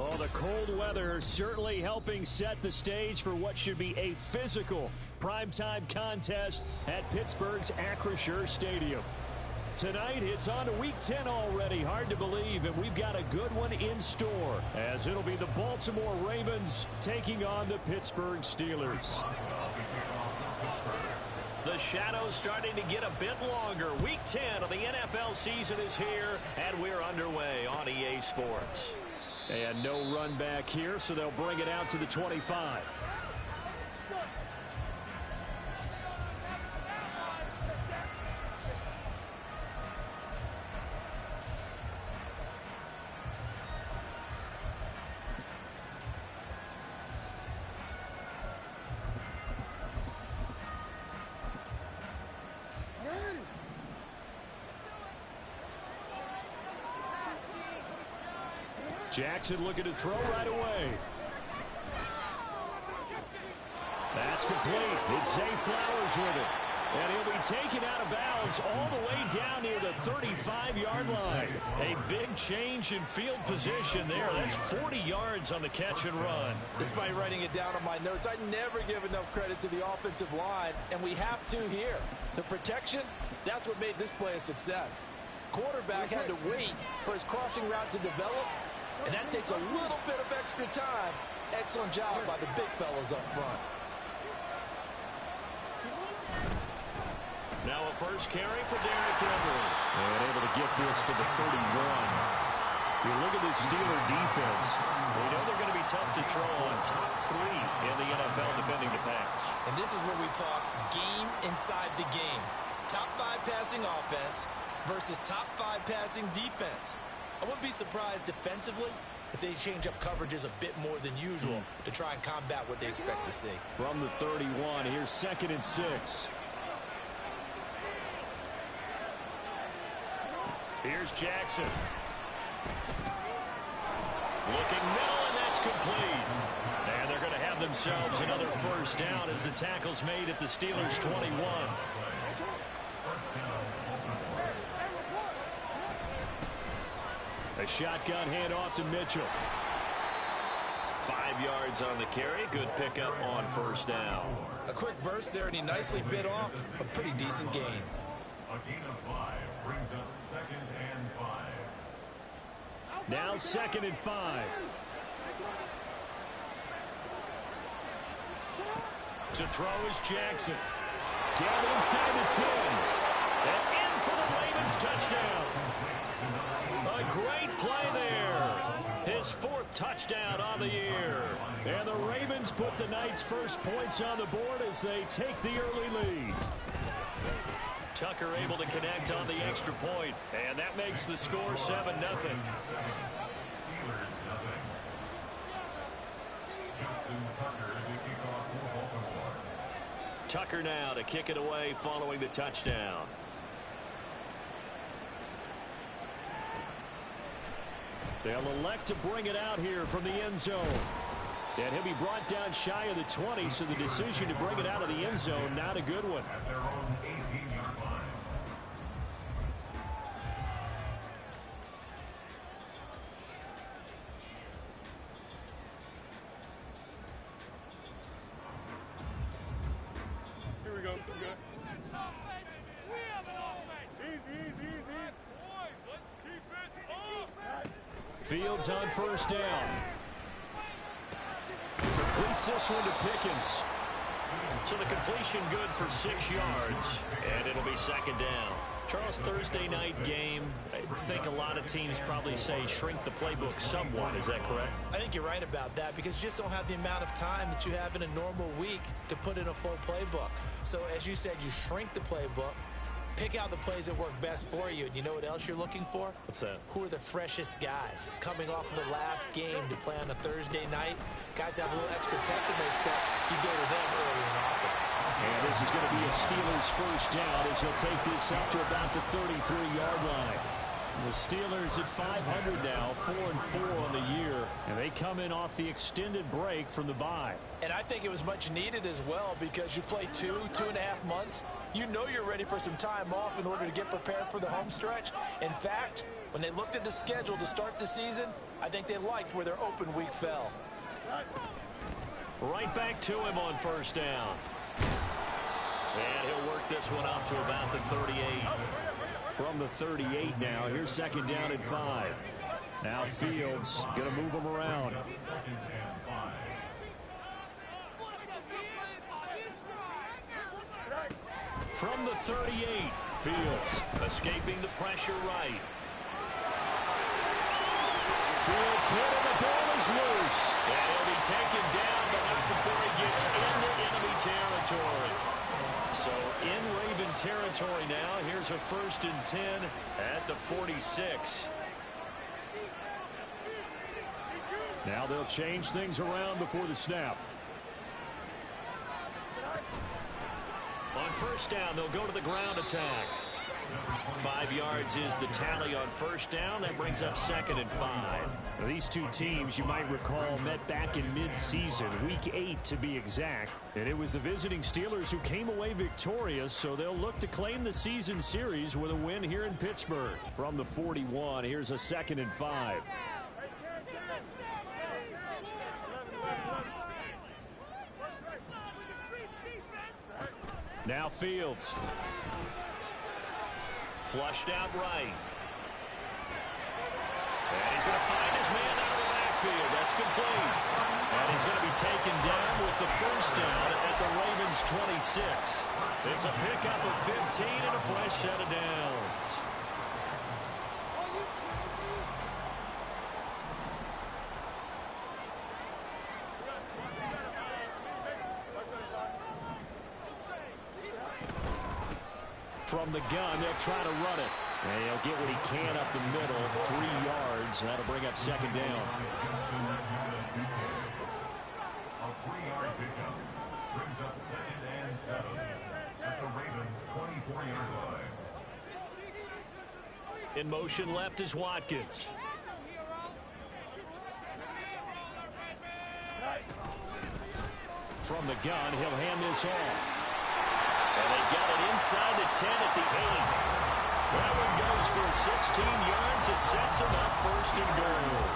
Oh, the cold weather certainly helping set the stage for what should be a physical primetime contest at Pittsburgh's Acrisure Stadium. Tonight, it's on to Week 10 already. Hard to believe, and we've got a good one in store, as it'll be the Baltimore Ravens taking on the Pittsburgh Steelers. The shadow's starting to get a bit longer. Week 10 of the NFL season is here, and we're underway on EA Sports. And no run back here, so they'll bring it out to the 25. Jackson looking to throw right away. That's complete. It's Zay Flowers with it. And he'll be taken out of bounds all the way down near the 35-yard line. A big change in field position there. That's 40 yards on the catch and run. Despite writing it down on my notes, I never give enough credit to the offensive line, and we have to here. The protection, that's what made this play a success. Quarterback had to wait for his crossing route to develop, and that takes a little bit of extra time. Excellent job by the big fellas up front. Now a first carry for Derrick Henry. And able to get this to the 31. You look at this Steeler defense. We know they're going to be tough to throw on top 3 in the NFL defending the pass. And this is where we talk game inside the game. Top 5 passing offense versus top 5 passing defense. I wouldn't be surprised defensively if they change up coverages a bit more than usual to try and combat what they expect to see. From the 31, here's 2nd and 6. Here's Jackson. Looking middle, and that's complete. And they're going to have themselves another first down as the tackle's made at the Steelers' 21. A shotgun handoff to Mitchell. 5 yards on the carry. Good pickup on first down. A quick burst there, and he nicely bit off a pretty decent gain. A gain of 5 brings up 2nd and 5. Now 2nd and 5. To throw is Jackson. Down inside the 10. And in for the Ravens touchdown. A great play there. His 4th touchdown on the year. And the Ravens put the Knights' first points on the board as they take the early lead. Tucker able to connect on the extra point. And that makes the score 7-0. Tucker now to kick it away following the touchdown. They'll elect to bring it out here from the end zone. And he'll be brought down shy of the 20, so the decision to bring it out of the end zone, not a good one. At their own 18-yard line. Here we go. We have an offense. Easy. Boys, let's keep it up. Fields on first down. Completes this one to Pickens. So the completion good for 6 yards, and it'll be 2nd down. Charles, Thursday night game, I think a lot of teams probably say shrink the playbook somewhat. Is that correct? I think you're right about that because you just don't have the amount of time that you have in a normal week to put in a full playbook. So as you said, you shrink the playbook, pick out the plays that work best for you. And you know what else you're looking for? What's that? Who are the freshest guys coming off of the last game to play on a Thursday night? Guys have a little extra pep in their step. You go to them early and often. And this is going to be a Steelers first down as he'll take this up to about the 33-yard line. The Steelers at 500 now, 4-4 on the year, and they They come in off the extended break from the bye. And I think it was much needed as well because you play 2.5 months. You know you're ready for some time off in order to get prepared for the home stretch. In fact, when they looked at the schedule to start the season, I think they liked where their open week fell. Right back to him on first down. And he'll work this one up to about the 38. From the 38 now, here's second down and 5. Now Fields going to move them around. From the 38, Fields escaping the pressure right. Fields hit and the ball is loose. And he'll be taken down, but not before he gets into enemy territory. So in Raven territory now. Here's a 1st and 10 at the 46. Now they'll change things around before the snap. On first down, they'll go to the ground attack. 5 yards is the tally on first down. That brings up 2nd and 5. Now, these two teams, you might recall, met back in mid-season, week 8 to be exact. And it was the visiting Steelers who came away victorious, so they'll look to claim the season series with a win here in Pittsburgh. From the 41, here's a 2nd and 5. Now Fields. Flushed out right. And he's going to find his man out of the backfield. That's complete. And he's going to be taken down with the first down at the Ravens 26. It's a pickup of 15 and a fresh set of downs. From the gun, they'll try to run it. And he'll get what he can up the middle, 3 yards. That'll bring up second down. A 3-yard pickup brings up 2nd and 7 at the Ravens' 24-yard line. In motion left is Watkins. From the gun, he'll hand this off. And they've got it inside the 10 at the 8. That one goes for 16 yards. It sets him up 1st and goal.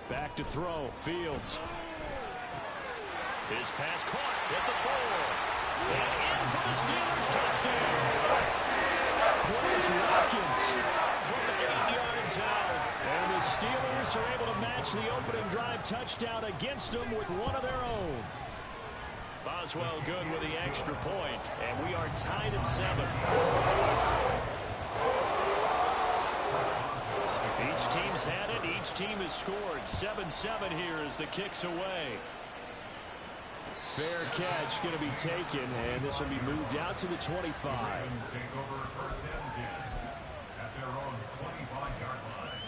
Back to throw. Fields. His pass caught at the 4. And in for the Steelers touchdown. Quez Watkins from 8 yards out. And the Steelers are able to match the opening drive touchdown against them with one of their own. Boswell good with the extra point. And we are tied at 7. Each team's had it. Each team has scored. 7-7 here as the kick's away. Fair catch going to be taken, and this will be moved out to the 25. Take over 1st and 10 at their own 25-yard line.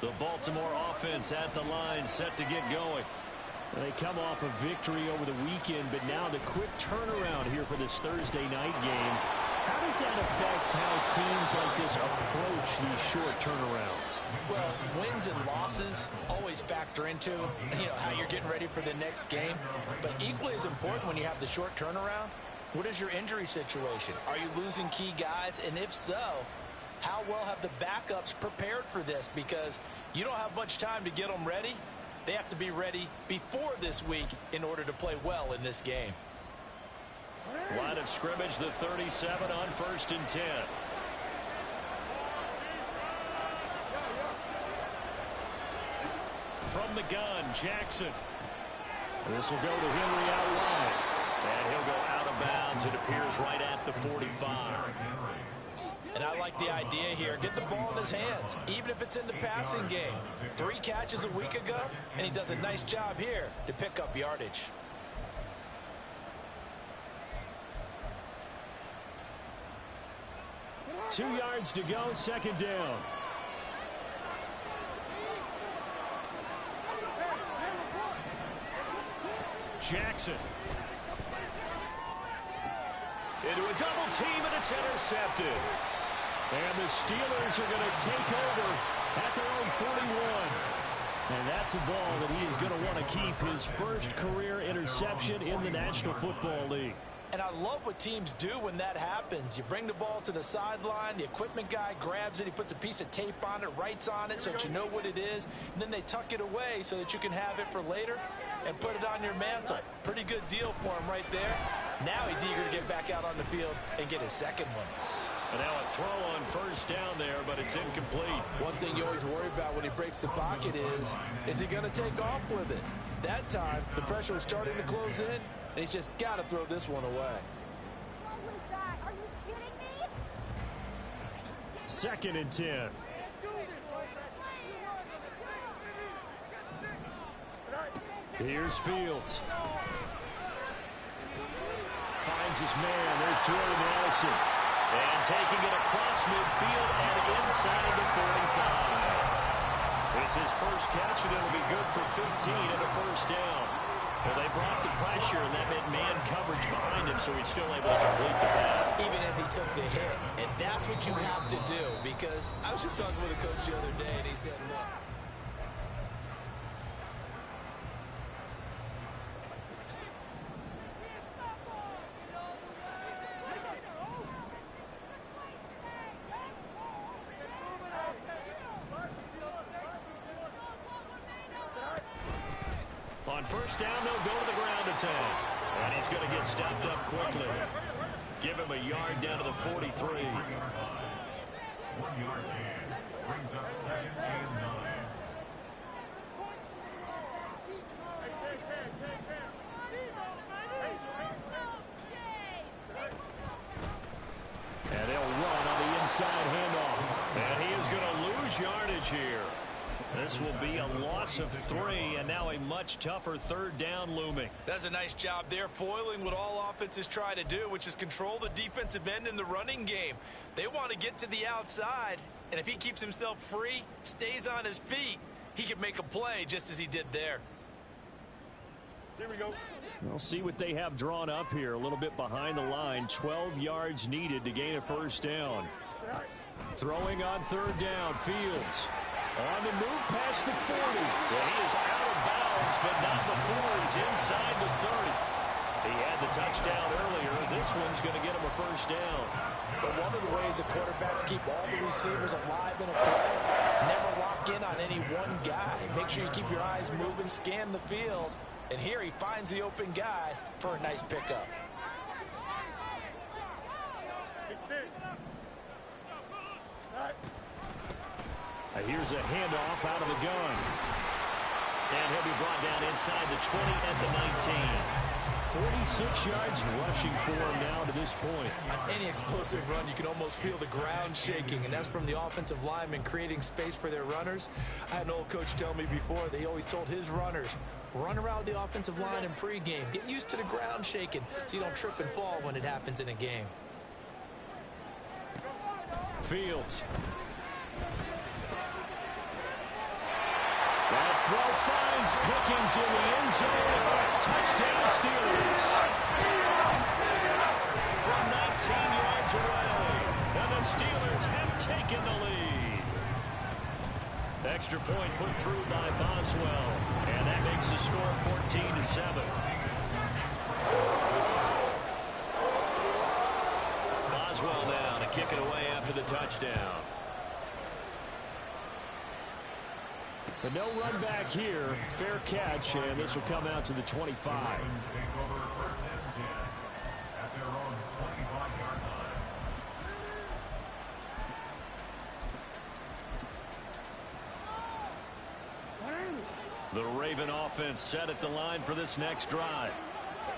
The Baltimore offense at the line, set to get going. They come off a victory over the weekend, but now the quick turnaround here for this Thursday night game. How does that affect how teams like this approach these short turnarounds? Well, wins and losses always factor into, how you're getting ready for the next game. But equally as important when you have the short turnaround, what is your injury situation? Are you losing key guys? And if so, how well have the backups prepared for this? Because you don't have much time to get them ready. They have to be ready before this week in order to play well in this game. Line of scrimmage, the 37 on 1st and 10. From the gun, Jackson. This will go to Henry out wide. And he'll go out of bounds. It appears right at the 45. And I like the idea here. Get the ball in his hands, even if it's in the passing game. 3 catches a week ago, and he does a nice job here to pick up yardage. Two yards to go, second down. Jackson. Into a double team, and it's intercepted. And the Steelers are going to take over at their own 41. And that's a ball that he is going to want to keep, his first career interception in the National Football League. And I love what teams do when that happens. You bring the ball to the sideline, the equipment guy grabs it, he puts a piece of tape on it, writes on it so that you know what it is, and then they tuck it away so that you can have it for later and put it on your mantle. Pretty good deal for him right there. Now he's eager to get back out on the field and get his second one. And now a throw on first down there, but it's incomplete. One thing you always worry about when he breaks the pocket is he going to take off with it? That time, the pressure was starting to close in, and he's just got to throw this one away. What was that? Are you kidding me? Second and 10. Here's Fields. Finds his man. There's Jordan Addison. And taking it across midfield and inside the 45. It's his first catch, and it'll be good for 15 and a first down. Well, they brought the pressure, and that meant man coverage behind him, so he's still able to complete the pass. Even as he took the hit. And that's what you have to do, because I was just talking with a coach the other day, and he said, look, on first down, they'll go to the ground attack. And he's going to get stepped up quickly. Give him a yard down to the 43. 1 yard gain brings up 2nd and 9. And they'll run on the inside handoff. And he is going to lose yardage here. This will be a loss of 3, and now a much tougher third down looming. that's a nice job there, foiling what all offenses try to do, which is control the defensive end in the running game. They want to get to the outside, and if he keeps himself free, stays on his feet, he can make a play just as he did there. Here we go. We'll see what they have drawn up here. A little bit behind the line. 12 yards needed to gain a first down. Throwing on third down. Fields on the move past the 40. Well, he is out of bounds, but not before he's inside the 30. He had the touchdown earlier. This one's going to get him a first down. But one of the ways the quarterbacks keep all the receivers alive in a play, never lock in on any one guy. Make sure you keep your eyes moving, scan the field. And here he finds the open guy for a nice pickup. Here's a handoff out of the gun. And he'll be brought down inside the 20 at the 19. 46 yards rushing for him now to this point. On any explosive run, you can almost feel the ground shaking, and that's from the offensive linemen creating space for their runners. I had an old coach tell me before, they always told his runners, run around the offensive line in pregame. Get used to the ground shaking so you don't trip and fall when it happens in a game. Fields. That throw finds Pickens in the end zone. Touchdown Steelers. From 19 yards away. And the Steelers have taken the lead. Extra point put through by Boswell. And that makes the score 14-7. Boswell now to kick it away after the touchdown. But no run back here. Fair catch, and this will come out to the 25. Take over 1st and 10 at their own 25-yard line. The Raven offense set at the line for this next drive.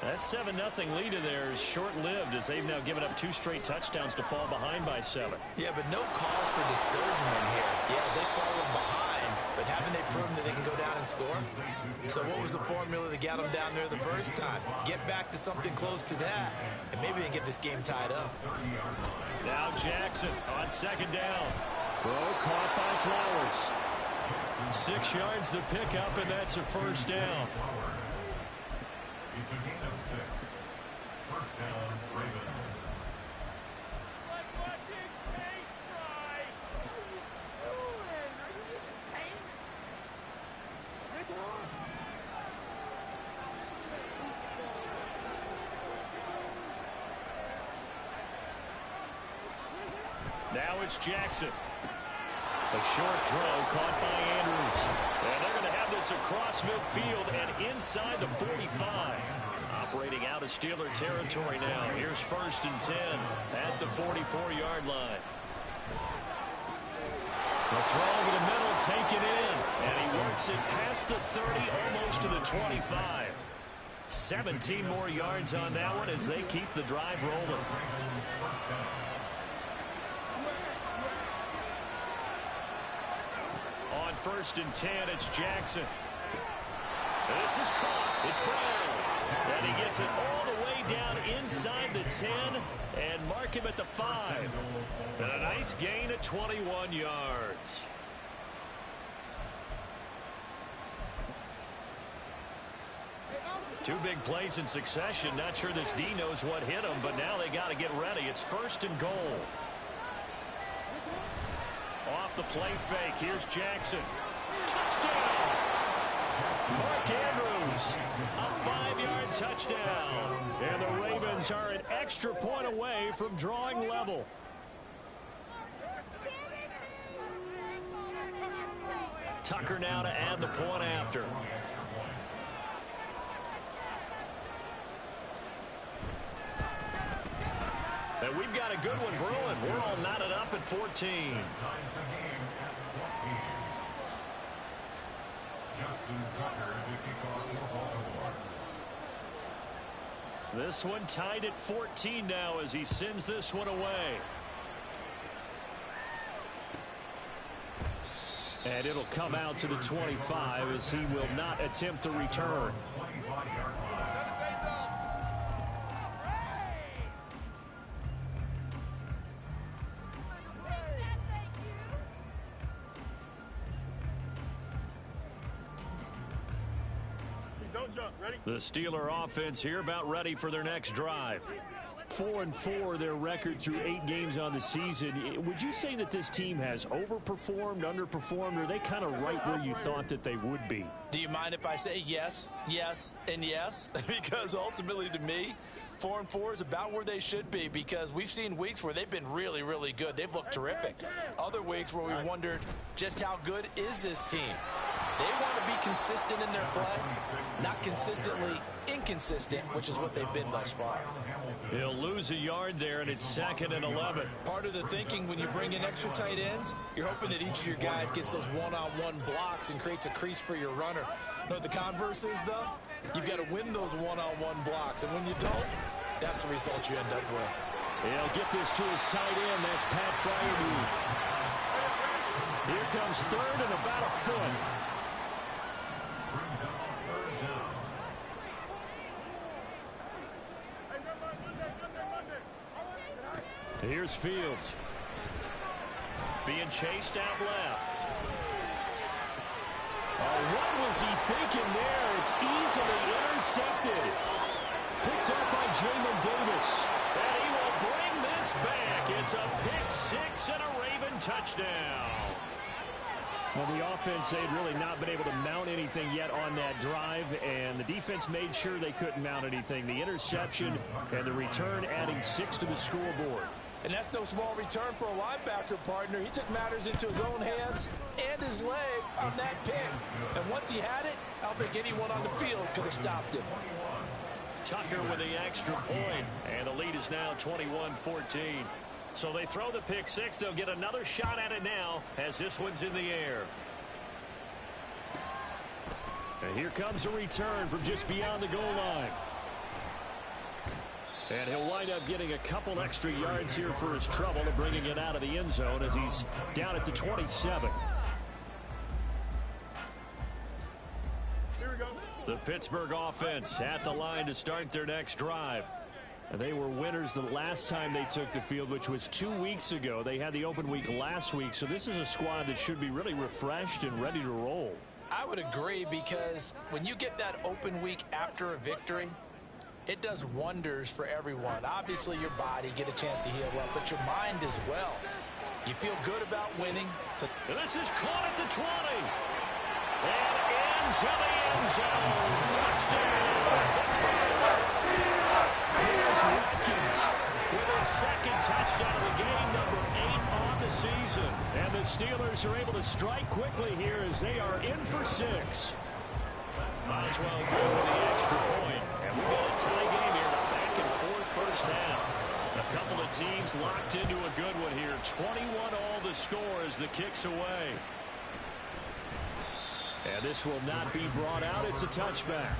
That 7-0 lead of theirs short-lived as they've now given up 2 straight touchdowns to fall behind by 7. Yeah, but no cause for discouragement here. Yeah, they've fallen behind, but haven't they proven that they can go down and score? So what was the formula that got them down there the first time? Get back to something close to that, and maybe they can get this game tied up. Now Jackson on 2nd down. Throw caught by Flowers. 6 yards to pick up, and that's a first down. It's a gain of 6. First down, Ravens. Like watching paint dry. Are you even paying? Now it's Jackson. A short throw caught by Andrews. And they're going to have this across midfield and inside the 45. Operating out of Steeler territory now. Here's 1st and 10 at the 44-yard line. The throw over the middle, taken in. And he works it past the 30, almost to the 25. 17 more yards on that one as they keep the drive rolling. On 1st and 10, it's Jackson. This is caught. It's Brown. And he gets it all the way down inside the 10 and mark him at the 5. And a nice gain of 21 yards. Two big plays in succession. Not sure this D knows what hit him, but now they got to get ready. It's 1st and goal. Off the play fake. Here's Jackson. Touchdown! Mark Andrews. A 5-yard touchdown. And the Ravens are an extra point away from drawing level. Tucker now to add the point after. And we've got a good one brewing. We're all knotted up at 14. This one tied at 14 now as he sends this one away. And it'll come out to the 25 as he will not attempt to return. The Steeler offense here about ready for their next drive. 4-4 their record through 8 games on the season. Would you say that this team has overperformed, underperformed, or are they kind of right where you thought that they would be? Do you mind if I say yes, yes, and yes? Because ultimately to me, 4-4 is about where they should be, because we've seen weeks where they've been really, really good. They've looked terrific. Other weeks where we wondered just how good is this team. They want to be consistent in their play, not consistently inconsistent, which is what they've been thus far. He'll lose a yard there, and it's 2nd and 11. Part of the thinking when you bring in extra tight ends, you're hoping that each of your guys gets those one-on-one blocks and creates a crease for your runner. You know what the converse is, though? You've got to win those one-on-one blocks, and when you don't, that's the result you end up with. He'll get this to his tight end. That's Pat Fryermuth. Here comes 3rd and about a foot. Here's Fields. Being chased out left. Oh, what was he thinking there? It's easily intercepted. Picked up by Jamin Davis. And he will bring this back. It's a pick 6 and a Raven touchdown. Well, the offense, they'd really not been able to mount anything yet on that drive, and the defense made sure they couldn't mount anything. The interception and the return adding 6 to the scoreboard. And that's no small return for a linebacker partner. He took matters into his own hands and his legs on that pick. And once he had it, I don't think anyone on the field could have stopped him. Tucker with the extra point, and the lead is now 21-14. So they throw the pick 6. They'll get another shot at it now as this one's in the air. And here comes a return from just beyond the goal line. And he'll wind up getting a couple extra yards here for his trouble and bringing it out of the end zone as he's down at the 27. The Pittsburgh offense at the line to start their next drive. And they were winners the last time they took the field, which was 2 weeks ago. They had the open week last week, so this is a squad that should be really refreshed and ready to roll. I would agree, because when you get that open week after a victory, it does wonders for everyone. Obviously, your body get a chance to heal up, but your mind as well. You feel good about winning. So this is caught at the 20. And into the end zone. Touchdown, Pittsburgh. Here's Watkins with his second touchdown of the game, number 8 on the season. And the Steelers are able to strike quickly here as they are in for 6. Might as well go with the extra point. And we've got a tie game here, back and forth first half. A couple of teams locked into a good one here. 21 all the score as the kick's away. And this will not be brought out. It's a touchback.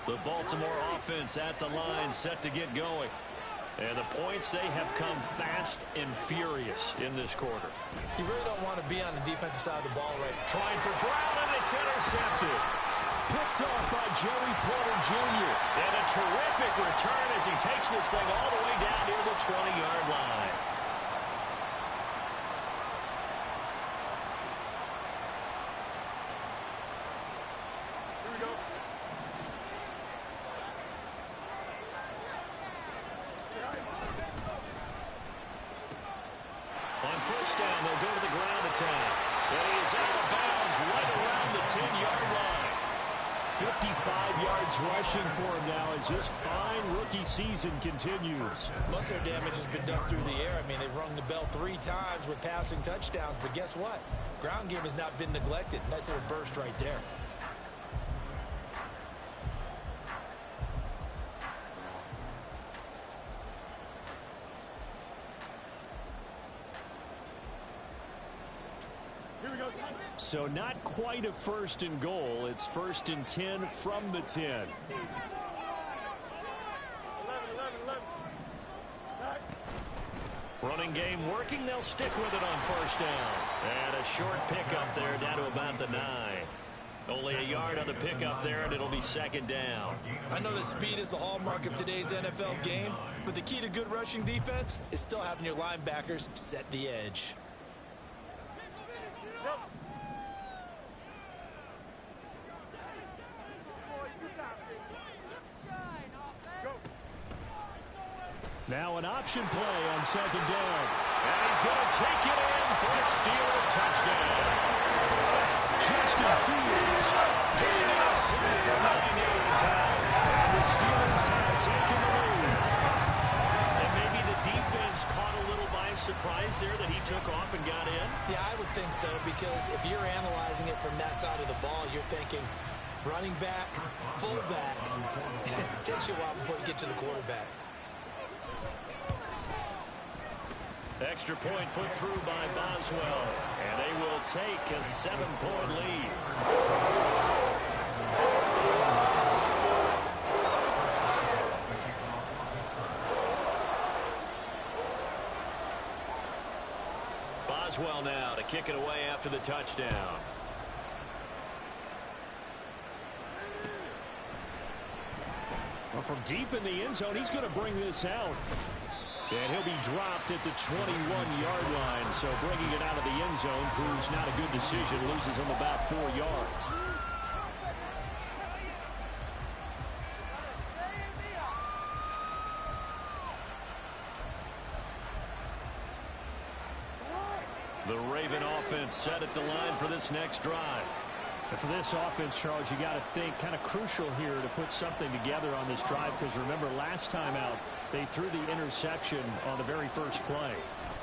The Baltimore offense at the line, set to get going. And the points, they have come fast and furious in this quarter. You really don't want to be on the defensive side of the ball right now. Trying for Brown, and it's intercepted. Picked off by Joey Porter Jr. And a terrific return as he takes this thing all the way down near the 20-yard line. On first down, they'll go to the ground attack. And he is out of bounds right around the 10-yard line. 55 yards rushing for him now as his fine rookie season continues. Most of their damage has been done through the air. I mean, they've rung the bell 3 times with passing touchdowns, but guess what? Ground game has not been neglected. Nice little burst right there. So not quite a first and goal. It's first and 10 from the 10. Running game working. They'll stick with it on first down. And a short pickup there down to about the 9. Only a yard on the pickup there, and it'll be second down. I know that speed is the hallmark of today's NFL game, but the key to good rushing defense is still having your linebackers set the edge. Now an option play on second down. And he's going to take it in for a Steeler touchdown. Justin Fields doing it himself for 9 yards out. And the Steelers have taken the lead. And maybe the defense caught a little by surprise there that he took off and got in. Yeah, I would think so, because if you're analyzing it from that side of the ball, you're thinking running back, fullback. It takes you a while before you get to the quarterback. Extra point put through by Boswell. And they will take a 7-point lead. Boswell now to kick it away after the touchdown. Well, from deep in the end zone, he's going to bring this out. And he'll be dropped at the 21-yard line. So bringing it out of the end zone proves not a good decision. Loses him about 4 yards. The Raven offense set at the line for this next drive. And for this offense, Charles, you got to think kind of crucial here to put something together on this drive, because remember last time out they threw the interception on the very first play.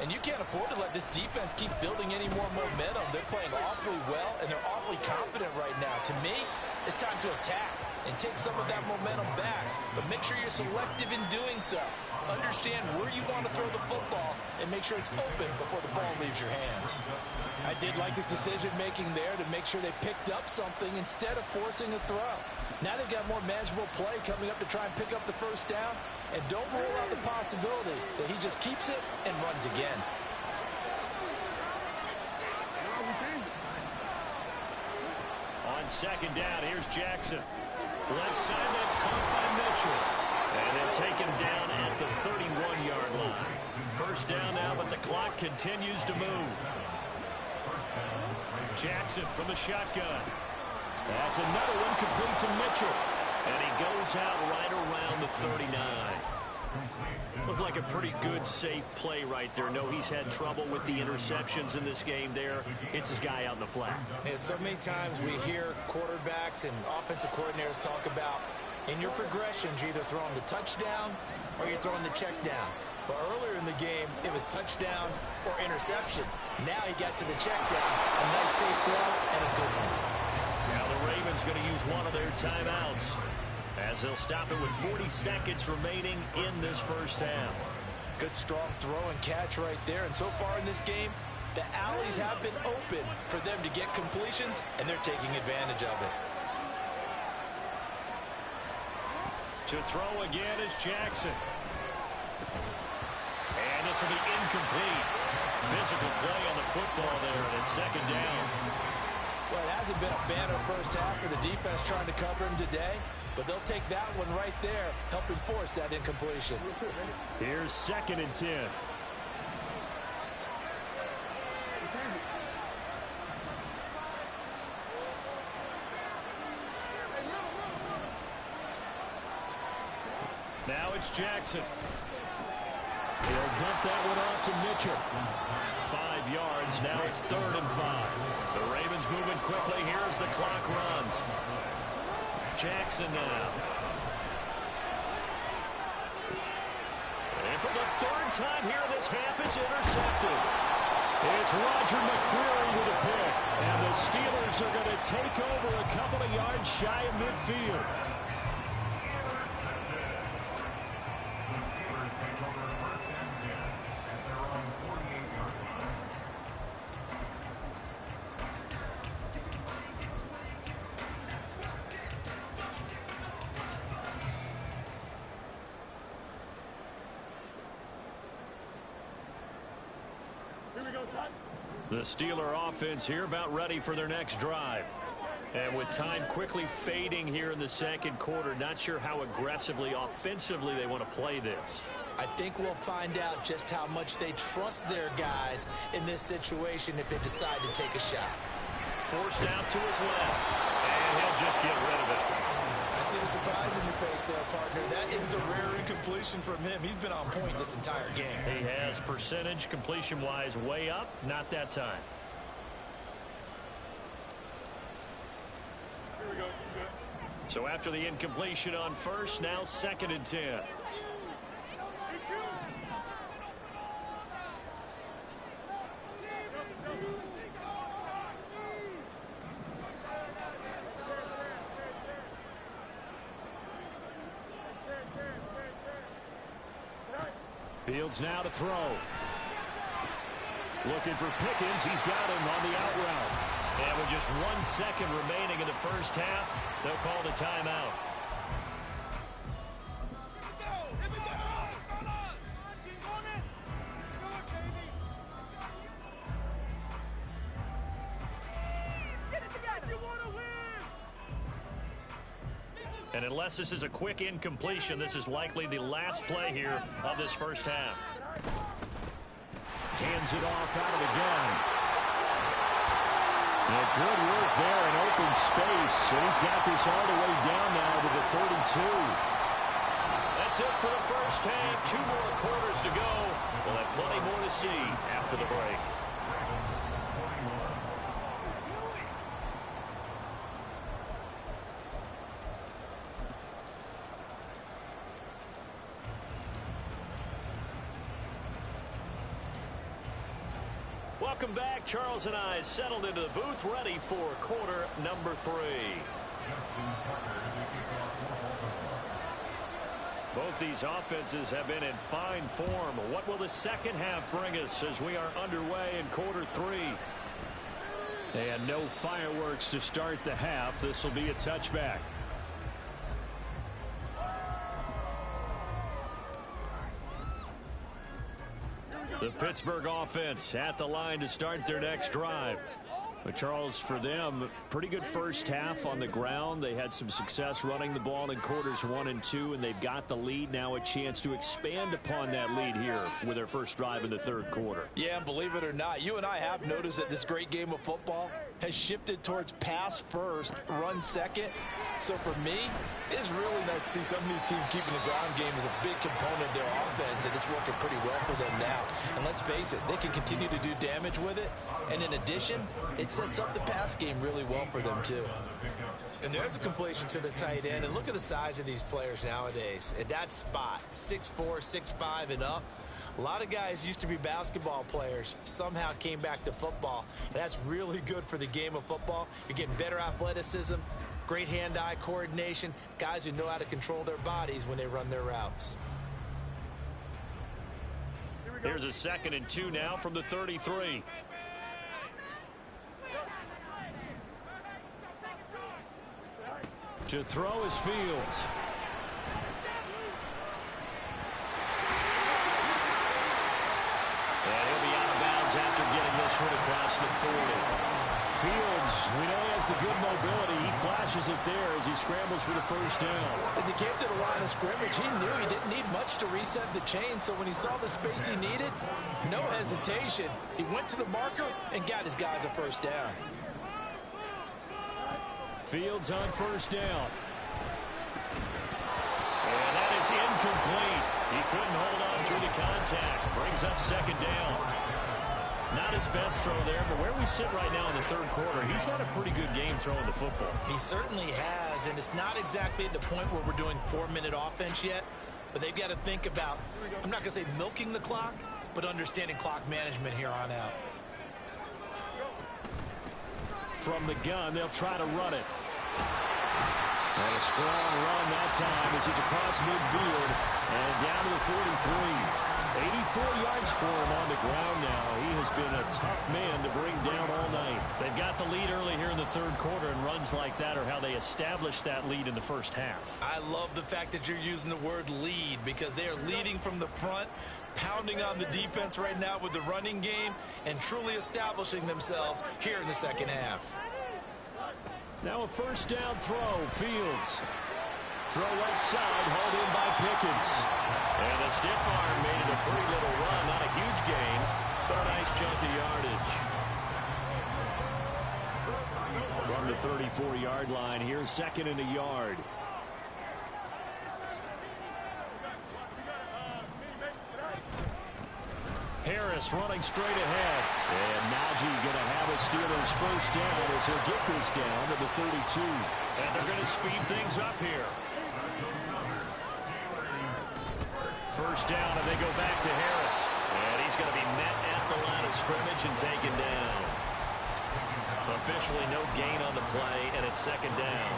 And you can't afford to let this defense keep building any more momentum. They're playing awfully well, and they're awfully confident right now. To me, it's time to attack. and take some of that momentum back. But make sure you're selective in doing so. Understand where you want to throw the football and make sure it's open before the ball leaves your hands. I did like his decision-making there to make sure they picked up something instead of forcing a throw. Now they've got more manageable play coming up to try and pick up the first down. And don't rule out the possibility that he just keeps it and runs again. On second down, here's Jackson. Left side, that's caught by Mitchell. And they'll take him down at the 31-yard line. First down now, but the clock continues to move. Jackson from the shotgun. That's another one complete to Mitchell. And he goes out right around the 39. Looked like a pretty good, safe play right there. No, he's had trouble with the interceptions in this game there. It's his guy out in the flat. Yeah, so many times we hear quarterbacks and offensive coordinators talk about in your progressions, you're either throwing the touchdown or you're throwing the check down. But earlier in the game, it was touchdown or interception. Now he got to the check down. A nice safe throw and a good one. Now the Ravens going to use one of their timeouts as they'll stop it with 40 seconds remaining in this first half. Good strong throw and catch right there. And so far in this game, the alleys have been open for them to get completions, and they're taking advantage of it. To throw again is Jackson. And this will be incomplete. Physical play on the football there, and it's second down. Well, it hasn't been a banner first half for the defense trying to cover him today, but they'll take that one right there, helping force that incompletion. Here's second and 10. Now it's Jackson. He'll dump that one off to Mitchell. 5 yards. Now it's 3rd and 5. The Ravens moving quickly here as the clock runs. Jackson now. And for the 3rd time here in this half, it's intercepted. It's Roger McCreary with a pick. And the Steelers are going to take over a couple of yards shy of midfield. The Steeler offense here about ready for their next drive. And with time quickly fading here in the second quarter, not sure how aggressively, offensively they want to play this. I think we'll find out just how much they trust their guys in this situation if they decide to take a shot. Forced out to his left. And he'll just get rid of it. I see the surprise in your face there, partner. That is a rare incompletion from him. He's been on point this entire game. He has percentage completion-wise way up. Not that time. Here we go. So after the incompletion on first, now 2nd and 10. Fields now to throw. Looking for Pickens. He's got him on the out route. And with just 1 second remaining in the first half, they'll call the timeout. And unless this is a quick incompletion, this is likely the last play here of this first half. Hands it off out of the gun. Yeah, good work there in open space. And he's got this all the way down now to the 32. That's it for the first half. 2 more quarters to go. We'll have plenty more to see after the break. Welcome back. Charles and I settled into the booth, ready for quarter number 3. Both these offenses have been in fine form. What will the second half bring us as we are underway in quarter three? And no fireworks to start the half. This will be a touchback. The Pittsburgh offense at the line to start their next drive. But Charles, for them, pretty good first half on the ground. They had some success running the ball in quarters 1 and 2, and they've got the lead. Now a chance to expand upon that lead here with their first drive in the third quarter. Yeah, and believe it or not, you and I have noticed that this great game of football has shifted towards pass first, run second. So for me, it's really nice to see some of these teams keeping the ground game as a big component of their offense, and it's working pretty well for them now. And let's face it, they can continue to do damage with it. And in addition, it sets up the pass game really well for them, too. And there's a completion to the tight end. And look at the size of these players nowadays. At that spot, 6'4", 6'5", and up. A lot of guys used to be basketball players, somehow came back to football. And that's really good for the game of football. You're getting better athleticism, great hand-eye coordination, guys who know how to control their bodies when they run their routes. Here's a 2nd and 2 now from the 33. To throw is Fields. And he'll be out of bounds after getting this one across the 40. Fields, we know he has the good mobility. He flashes it there as he scrambles for the first down. As he came to the line of scrimmage, he knew he didn't need much to reset the chain. So when he saw the space he needed, no hesitation. He went to the marker and got his guys a first down. Fields on first down. And that is incomplete. He couldn't hold on through the contact. Brings up 2nd down. Not his best throw there, but where we sit right now in the third quarter, he's had a pretty good game throwing the football. He certainly has, and it's not exactly at the point where we're doing 4-minute offense yet, but they've got to think about, I'm not going to say milking the clock, but understanding clock management here on out. From the gun, they'll try to run it. And a strong run that time as he's across midfield and down to the 43. 84 yards for him on the ground now. He has been a tough man to bring down all night. They've got the lead early here in the third quarter, and runs like that are how they established that lead in the first half. I love the fact that you're using the word lead because they are leading from the front, pounding on the defense right now with the running game, and truly establishing themselves here in the second half. Now a first down throw. Fields. Throw left side, hauled in by Pickens. And the stiff arm made it a pretty little run. Not a huge gain, but a nice chunk of yardage. From the 34-yard line, here's 2nd and a yard. Harris running straight ahead. And Najee going to have a Steelers first down as he'll get this down to the 32. And they're going to speed things up here. First down, and they go back to Harris. And he's going to be met at the line of scrimmage and taken down. Officially no gain on the play, and it's 2nd down.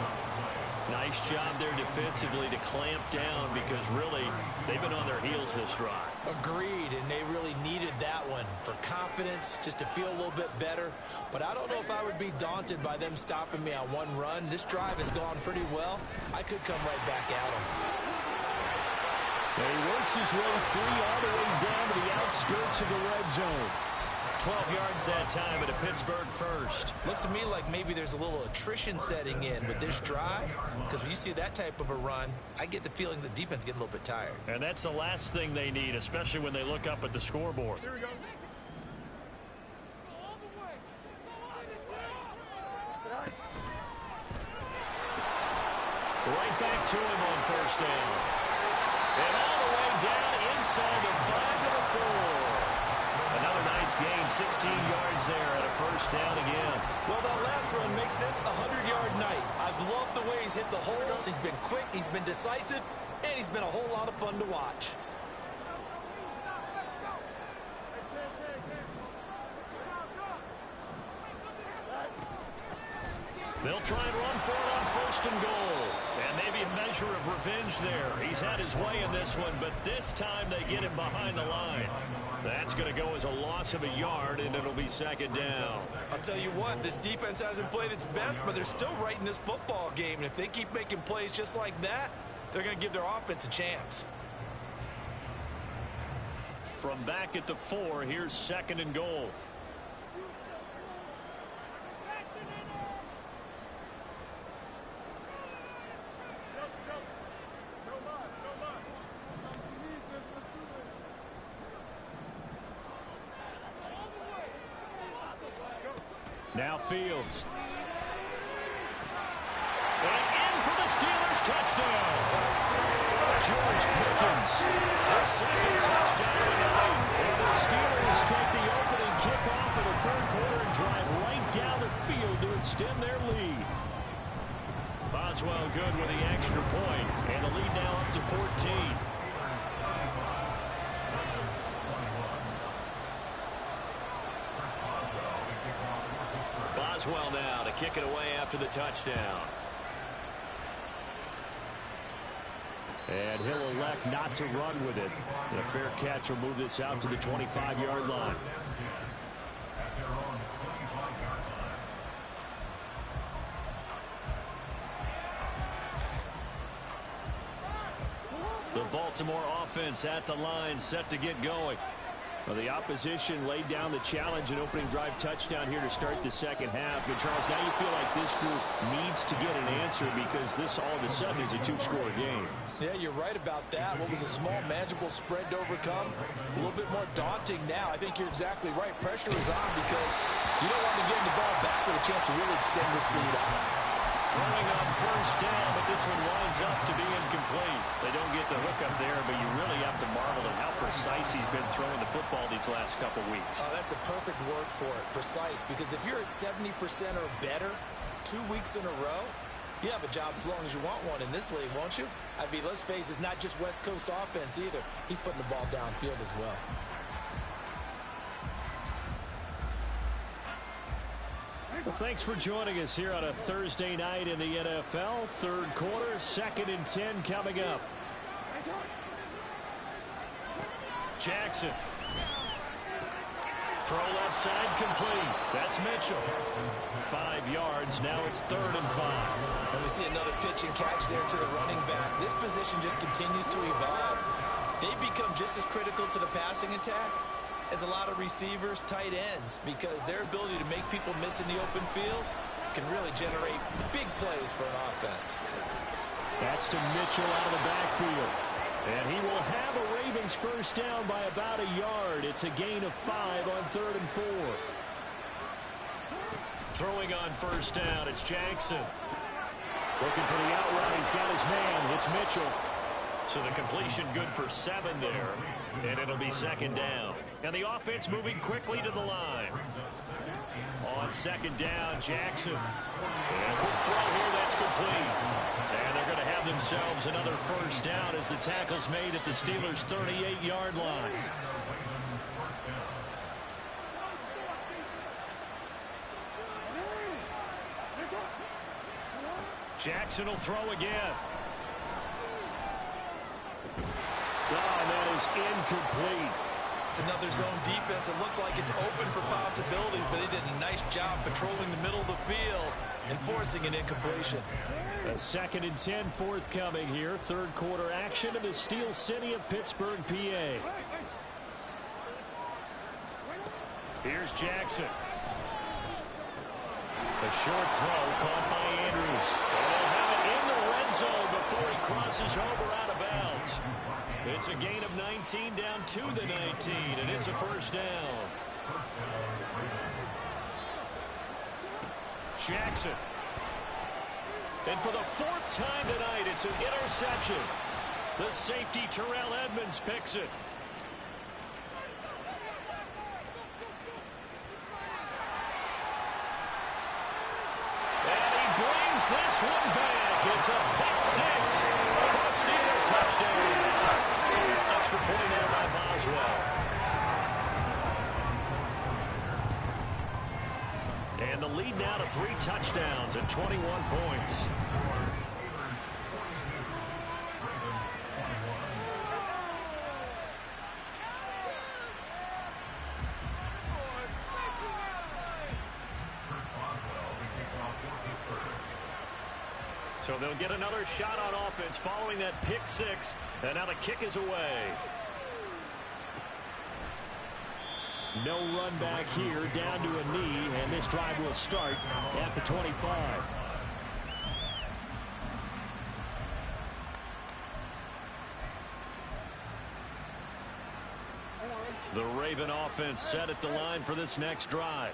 Nice job there defensively to clamp down because really they've been on their heels this drive. Agreed, and they really needed that one for confidence, just to feel a little bit better. But I don't know if I would be daunted by them stopping me on one run. This drive has gone pretty well. I could come right back at them. He works his way free all the way down to the outskirts of the red zone. 12 yards that time at a Pittsburgh first. Looks to me like maybe there's a little attrition setting in with this drive, because when you see that type of a run, I get the feeling the defense getting a little bit tired. And that's the last thing they need, especially when they look up at the scoreboard. Here we go. Right back to him on first down. And all the way down inside the 5 to the 4. Another nice gain, 16 yards there at a first down again. Well, that last run makes this a 100-yard night. I've loved the way he's hit the holes. He's been quick, he's been decisive, and he's been a whole lot of fun to watch. They'll try and run for it on 1st and goal. And maybe a measure of revenge there. He's had his way in this one, but this time they get him behind the line. That's going to go as a loss of a yard, and it'll be second down. I'll tell you what, this defense hasn't played its best, but they're still right in this football game. And if they keep making plays just like that, they're going to give their offense a chance. From back at the 4, here's second and goal. Now Fields. And in for the Steelers touchdown. George Pickens. Their second touchdown of the night. And the Steelers take the opening kickoff of the third quarter and drive right down the field to extend their lead. Boswell good with the extra point. And the lead now up to 14. Boswell now to kick it away after the touchdown. And he'll elect not to run with it. And a fair catch will move this out to the 25-yard line. The Baltimore offense at the line, set to get going. Well, the opposition laid down the challenge and opening drive touchdown here to start the second half. And, Charles, now you feel like this group needs to get an answer because this all of a sudden is a two-score game. Yeah, you're right about that. What was a small, manageable spread to overcome? A little bit more daunting now. I think you're exactly right. Pressure is on because you don't want to get the ball back with a chance to really extend this lead out. Throwing on first down, but this one winds up to be incomplete. They don't get the hook up there, but you really have to marvel at how precise he's been throwing the football these last couple weeks. Oh, that's the perfect word for it, precise, because if you're at 70% or better 2 weeks in a row, you have a job as long as you want one in this league, won't you? I mean, let's face it, it's not just West Coast offense either. He's putting the ball downfield as well. Well, thanks for joining us here on a Thursday night in the NFL. Third quarter, 2nd and 10 coming up. Jackson. Throw left side complete. That's Mitchell. 5 yards. Now it's 3rd and 5. And we see another pitch and catch there to the running back. This position just continues to evolve. They become just as critical to the passing attack as a lot of receivers, tight ends, because their ability to make people miss in the open field can really generate big plays for an offense. That's to Mitchell out of the backfield. And he will have a Ravens first down by about a yard. It's a gain of 5 on 3rd and 4. Throwing on first down, it's Jackson. Looking for the outright. He's got his man. It's Mitchell. So the completion good for 7 there. And it'll be 2nd down. And the offense moving quickly to the line. On 2nd down, Jackson. And a quick throw here, that's complete. And they're going to have themselves another first down as the tackle's made at the Steelers' 38-yard line. Jackson will throw again. And that is incomplete. It's another zone defense. It looks like it's open for possibilities, but they did a nice job patrolling the middle of the field and forcing an incompletion. A 2nd and 10 forthcoming here. Third quarter action in the Steel City of Pittsburgh, PA. Here's Jackson. A short throw caught by Andrews. And they'll have it in the red zone before he crosses over out of bounds. It's a gain of 19 down to the 19, and it's a first down. Jackson. And for the 4th time tonight, it's an interception. The safety, Terrell Edmonds, picks it. And he brings this one back. It's a pick 6 for a Steeler touchdown. Extra point there by Boswell. And the lead now to 3 touchdowns and 21 points. So they'll get another shot on offense following that pick six. And now the kick is away. No run back here, down to a knee, and this drive will start at the 25. The Raven offense set at the line for this next drive.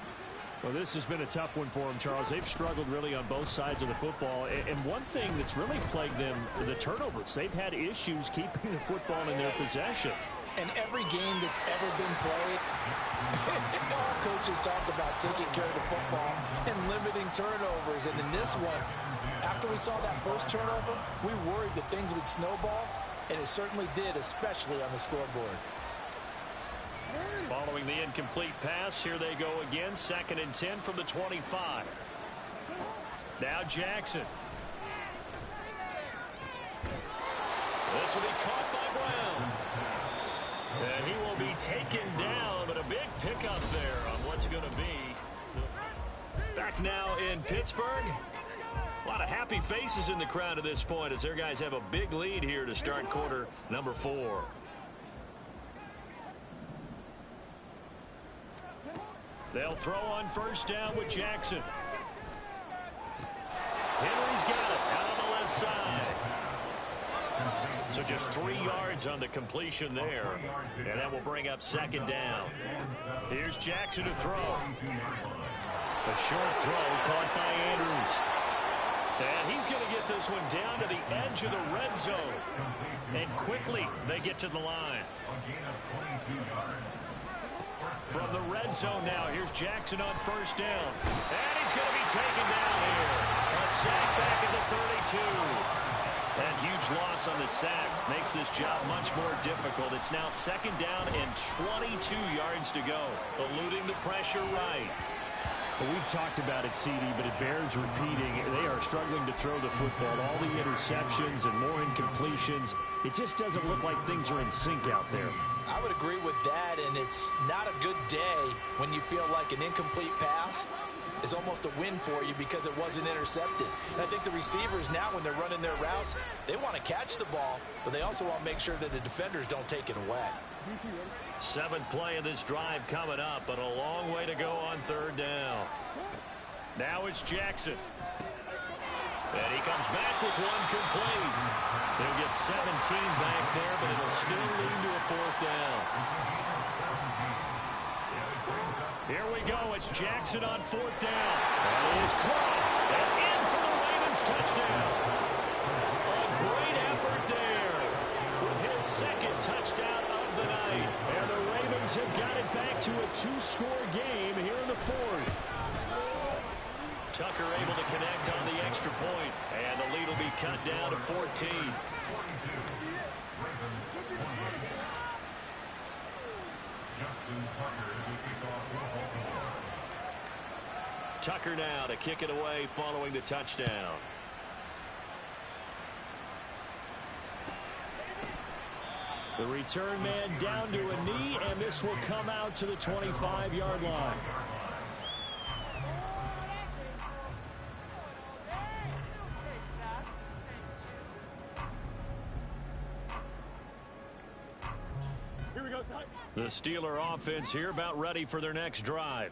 Well, this has been a tough one for them, Charles. They've struggled really on both sides of the football. And one thing that's really plagued them, the turnovers. They've had issues keeping the football in their possession. And every game that's ever been played, all coaches talk about taking care of the football and limiting turnovers. And in this one, after we saw that first turnover, we worried that things would snowball, and it certainly did, especially on the scoreboard. Following the incomplete pass, here they go again. 2nd and 10 from the 25. Now Jackson. This will be caught by Brown. And he will be taken down, but a big pickup there on what's going to be. Back now in Pittsburgh. A lot of happy faces in the crowd at this point as their guys have a big lead here to start quarter number 4. They'll throw on first down with Jackson. Henry's got it out on the left side. So just 3 yards on the completion there. And that will bring up 2nd down. Here's Jackson to throw. A short throw caught by Andrews. And he's going to get this one down to the edge of the red zone. And quickly they get to the line. From the red zone now, here's Jackson on first down. And he's going to be taken down here. A sack back at the 32. That huge loss on the sack makes this job much more difficult. It's now 2nd down and 22 yards to go. Eluding the pressure right. Well, we've talked about it, CD, but it bears repeating. They are struggling to throw the football. All the interceptions and more incompletions. It just doesn't look like things are in sync out there. I would agree with that, and it's not a good day when you feel like an incomplete pass is almost a win for you because it wasn't intercepted. And I think the receivers now, when they're running their routes, they want to catch the ball, but they also want to make sure that the defenders don't take it away. 7th play of this drive coming up, but a long way to go on 3rd down. Now it's Jackson. And he comes back with one complete. He'll get 17 back there, but it'll still lead to a 4th down. Here we go. It's Jackson on 4th down. That is caught. And in for the Ravens touchdown. A great effort there with his 2nd touchdown of the night. And the Ravens have got it back to a 2-score game here in the 4th. Tucker able to connect on the extra point, and the lead will be cut down to 14. Tucker now to kick it away following the touchdown. The return man down to a knee, and this will come out to the 25-yard line. The Steeler offense here about ready for their next drive.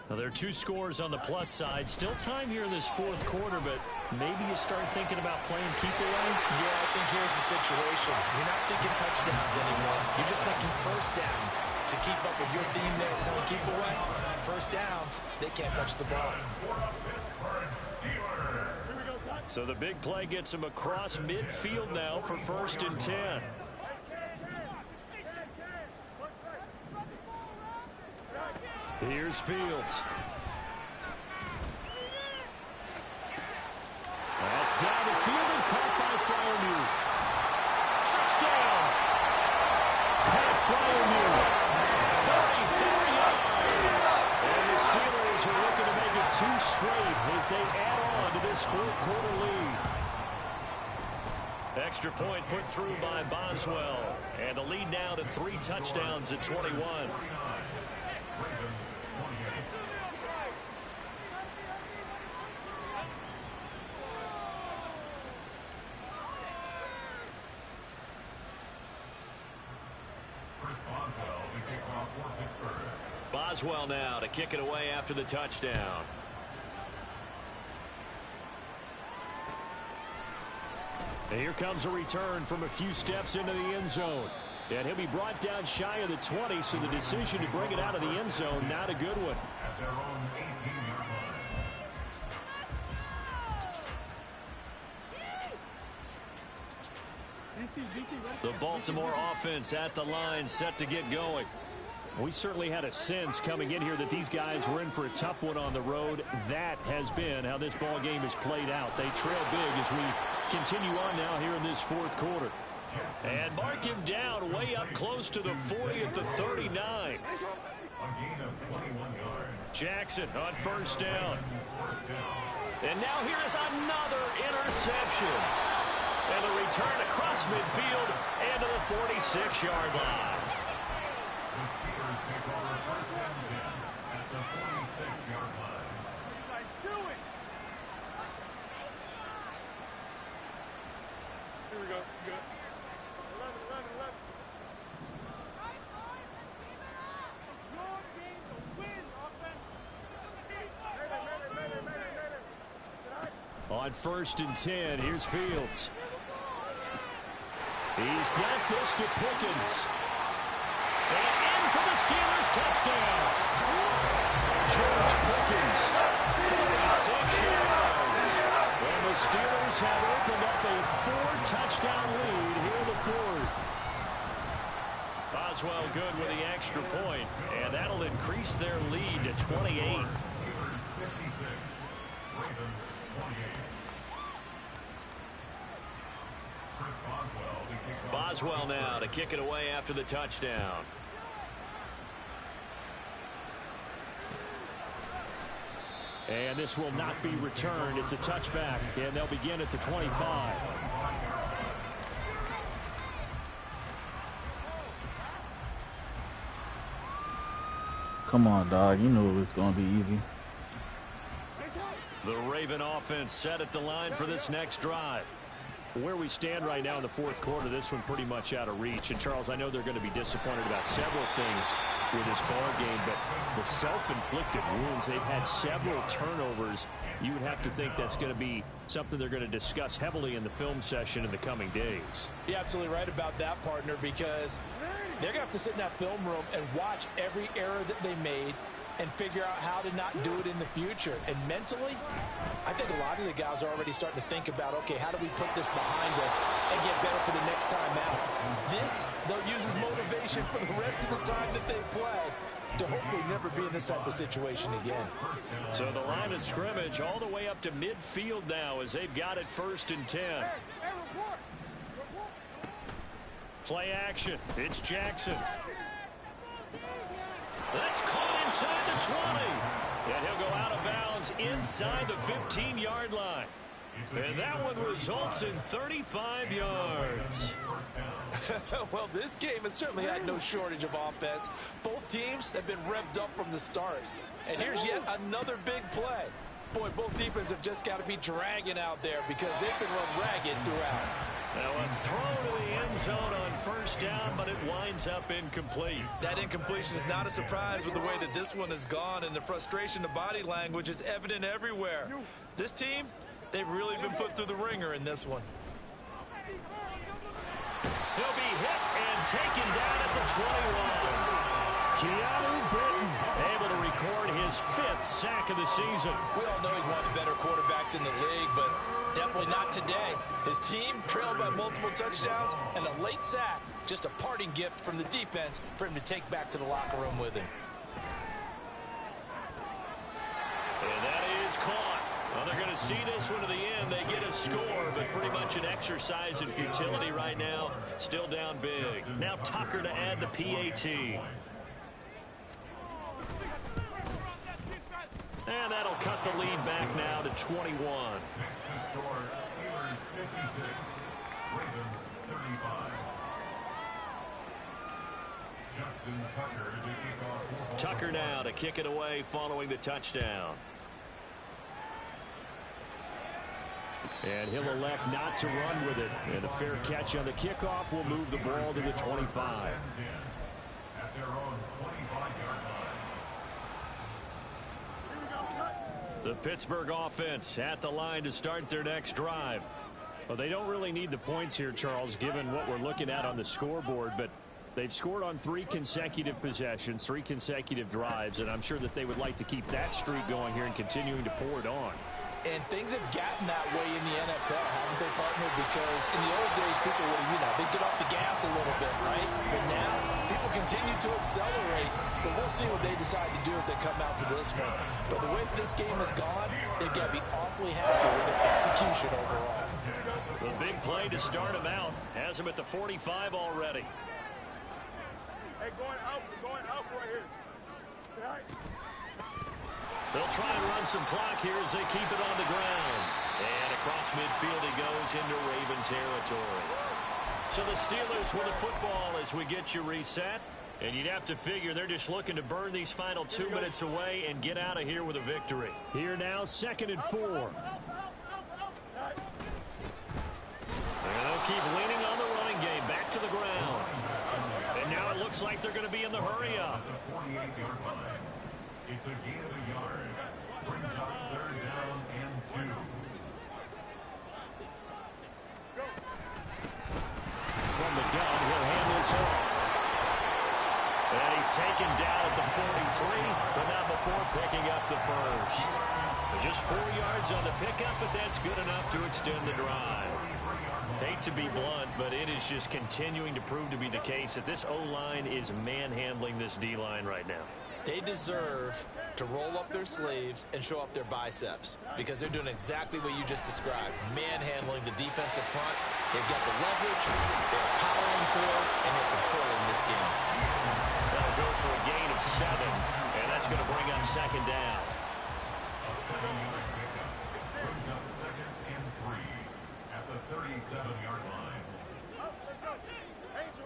Now, there are 2 scores on the plus side. Still time here in this 4th quarter, but maybe you start thinking about playing keep away? Yeah, I think here's the situation. You're not thinking touchdowns anymore. You're just thinking first downs. To keep up with your theme there, playing keep away, first downs, they can't touch the ball. So the big play gets him across midfield now for 1st and 10. Here's Fields. That's down the field and caught by Freiermuth. Touchdown! Pat Freiermuth. 34 yards. And the Steelers are looking to make it 2 straight as they add on to this 4th quarter lead. Extra point put through by Boswell. And the lead now to 3 touchdowns at 21. Boswell now to kick it away after the touchdown. And here comes a return from a few steps into the end zone. And he'll be brought down shy of the 20, so the decision to bring it out of the end zone, not a good one. At their own 18-yard line. The Baltimore offense at the line, set to get going. We certainly had a sense coming in here that these guys were in for a tough one on the road. That has been how this ball game has played out. They trail big as we continue on now here in this fourth quarter. And mark him down way up close to the 40 at the 39. A gain of 21 yards. Jackson on first down. And now here is another interception. And the return across midfield and to the 46-yard line. The Steelers take over first and 10 at the 46-yard line. Here we go. You good? 11. It's your game to win, offense. On first and 10, here's Fields. He's got this to Pickens. And in for the Steelers touchdown. George Pickens, 46 yards. and the Steelers have opened up a 4-touchdown lead here in the fourth. Boswell good with the extra point, and that'll increase their lead to 28. Steelers 56, Ravens 28. Chris Boswell to kick off. Boswell now to kick it away after the touchdown. And this will not be returned. It's a touchback, and they'll begin at the 25. Come on, dog. You knew it was going to be easy. The Raven offense set at the line for this next drive. Where we stand right now in the fourth quarter, this one pretty much out of reach. And, Charles, I know they're going to be disappointed about several things with this ball game, but the self-inflicted wounds, they've had several turnovers. You would have to think that's going to be something they're going to discuss heavily in the film session in the coming days. You're absolutely right about that, partner, because they're going to have to sit in that film room and watch every error that they made and figure out how to not do it in the future. And mentally, I think a lot of the guys are already starting to think about, okay, how do we put this behind us and get better for the next time out? This, they'll use as motivation for the rest of the time that they play to hopefully never be in this type of situation again. So the line of scrimmage all the way up to midfield now as they've got it first and 10. Play action. It's Jackson. That's caught inside the 20. And he'll go out of bounds inside the 15-yard line. And that one results in 35 yards. Well, this game has certainly had no shortage of offense. Both teams have been revved up from the start. And here's yet another big play. Boy, both defenses have just got to be dragging out there because they've been run ragged throughout. Now a throw to the end zone on first down, but it winds up incomplete. That incompletion is not a surprise with the way that this one has gone, and the frustration of body language is evident everywhere. This team, they've really been put through the ringer in this one. He'll be hit and taken down at the 21. Keanu Britton able to record his 5th sack of the season. We all know he's one of the better quarterbacks in the league, but definitely not today. His team trailed by multiple touchdowns and a late sack. Just a parting gift from the defense for him to take back to the locker room with him. And that is caught. Well, they're going to see this one to the end. They get a score, but pretty much an exercise in futility right now. Still down big. Now Tucker to add the PAT. And that'll cut the lead back now to 21. Next to score, Steelers 56, Ravens 35. Justin Tucker to kick off. Tucker now to kick it away following the touchdown. And he'll elect not to run with it. And a fair catch on the kickoff will move the ball to the 25. At their own 25-yard line. The Pittsburgh offense at the line to start their next drive. Well, they don't really need the points here, Charles, given what we're looking at on the scoreboard, but they've scored on 3 consecutive possessions, 3 consecutive drives, and I'm sure that they would like to keep that streak going here and continuing to pour it on. And things have gotten that way in the NFL, haven't they, partner? Because in the old days, people would, they'd get off the gas a little bit, right? But now, people continue to accelerate. But we'll see what they decide to do as they come out for this one. But the way this game has gone, they've got to be awfully happy with their execution overall. The big play to start him out has him at the 45 already. Hey, going out right here. Right. They'll try and run some clock here as they keep it on the ground. And across midfield he goes into Raven territory. So the Steelers with the football as we get you reset. And you'd have to figure they're just looking to burn these final 2 minutes away and get out of here with a victory. Here now, 2nd and 4. And they'll keep leaning on the running game. Back to the ground. And now it looks like they're going to be in the hurry up. The 48-yard line. It's a gain of a yard. Brings up 3rd down and 2. From the gun, he'll hand this off. And he's taken down at the 43, but not before picking up the first. Just 4 yards on the pickup, but that's good enough to extend the drive. Hate to be blunt, but it is just continuing to prove to be the case that this O-line is manhandling this D-line right now. They deserve to roll up their sleeves and show up their biceps because they're doing exactly what you just described, manhandling the defensive front. They've got the leverage, they're powering through, and they're controlling this game. That'll go for a gain of 7, and that's going to bring up 2nd down. A 7-yard pickup. Brings up 2nd and 3 at the 37-yard line. Let's go. Angel.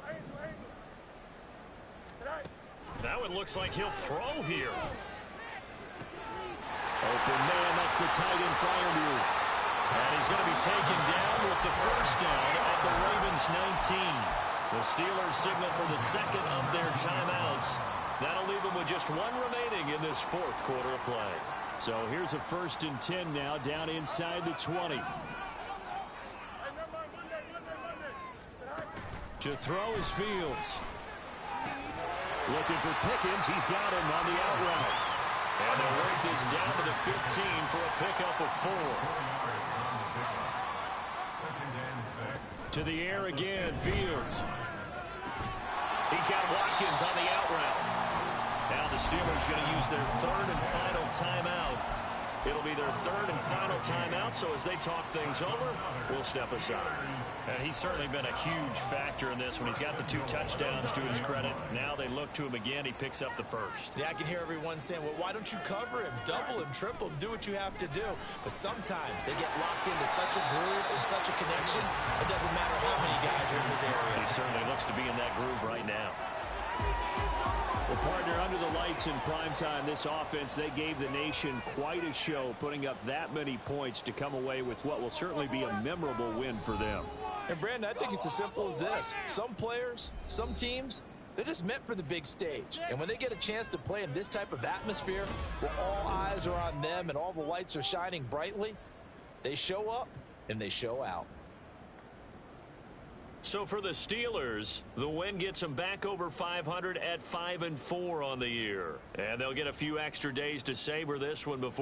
Right. Now it looks like he'll throw here. Open man, that's the tight end Freiermuth. And he's going to be taken down with the first down at the Ravens 19. The Steelers signal for the 2nd of their timeouts. That'll leave them with just 1 remaining in this 4th quarter of play. So here's a 1st and 10 now, down inside the 20. To throw is Fields. Looking for Pickens. He's got him on the out route. And they'll work this down to the 15 for a pickup of 4. To the air again, Fields. He's got Watkins on the out route. Now the Steelers going to use their 3rd and final timeout. It'll be their 3rd and final timeout, so as they talk things over, we'll step aside. And he's certainly been a huge factor in this when he's got the 2 touchdowns to his credit. Now they look to him again. He picks up the first. Yeah, I can hear everyone saying, well, why don't you cover him, double him, triple him, do what you have to do. But sometimes they get locked into such a groove and such a connection, it doesn't matter how many guys are in his area. He certainly looks to be in that groove right now. Well, partner, under the lights in primetime, this offense, they gave the nation quite a show, putting up that many points to come away with what will certainly be a memorable win for them. And, Brandon, I think it's as simple as this. Some players, some teams, they're just meant for the big stage. And when they get a chance to play in this type of atmosphere where all eyes are on them and all the lights are shining brightly, they show up and they show out. So for the Steelers, the win gets them back over 500 at 5-4 on the year. And they'll get a few extra days to savor this one before